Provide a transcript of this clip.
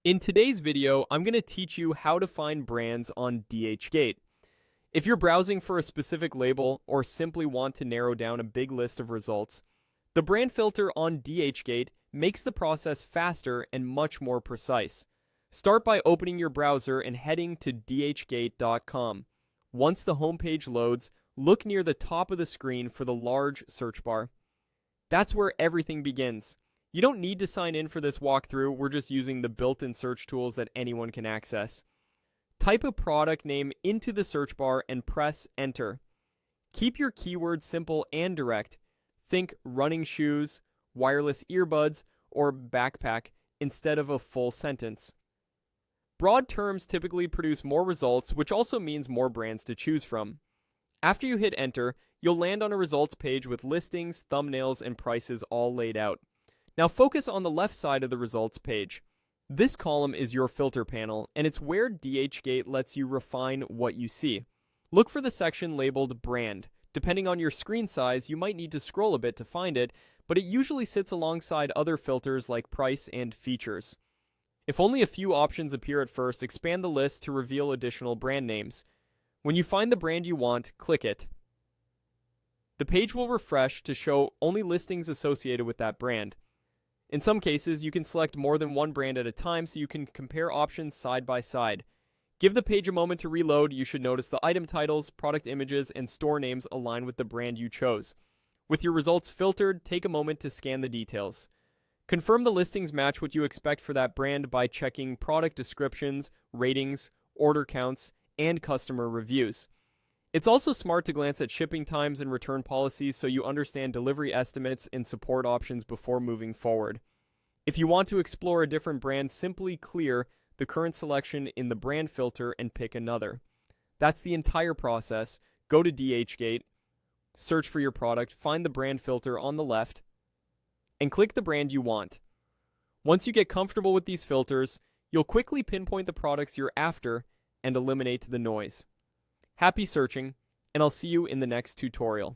In today's video, I'm going to teach you how to find brands on Dhgate. If you're browsing for a specific label or simply want to narrow down a big list of results, the brand filter on Dhgate makes the process faster and much more precise. Start by opening your browser and heading to dhgate.com. Once the homepage loads, look near the top of the screen for the large search bar. That's where everything begins. You don't need to sign in for this walkthrough, we're just using the built-in search tools that anyone can access. Type a product name into the search bar and press enter. Keep your keywords simple and direct. Think running shoes, wireless earbuds, or backpack instead of a full sentence. Broad terms typically produce more results, which also means more brands to choose from. After you hit enter, you'll land on a results page with listings, thumbnails, and prices all laid out. Now focus on the left side of the results page. This column is your filter panel, and it's where Dhgate lets you refine what you see. Look for the section labeled Brand. Depending on your screen size, you might need to scroll a bit to find it, but it usually sits alongside other filters like Price and Features. If only a few options appear at first, expand the list to reveal additional brand names. When you find the brand you want, click it. The page will refresh to show only listings associated with that brand. In some cases, you can select more than one brand at a time so you can compare options side by side. Give the page a moment to reload. You should notice the item titles, product images, and store names align with the brand you chose. With your results filtered, take a moment to scan the details. Confirm the listings match what you expect for that brand by checking product descriptions, ratings, order counts, and customer reviews. It's also smart to glance at shipping times and return policies so you understand delivery estimates and support options before moving forward. If you want to explore a different brand, simply clear the current selection in the brand filter and pick another. That's the entire process. Go to Dhgate, search for your product, find the brand filter on the left, and click the brand you want. Once you get comfortable with these filters, you'll quickly pinpoint the products you're after and eliminate the noise. Happy searching, and I'll see you in the next tutorial.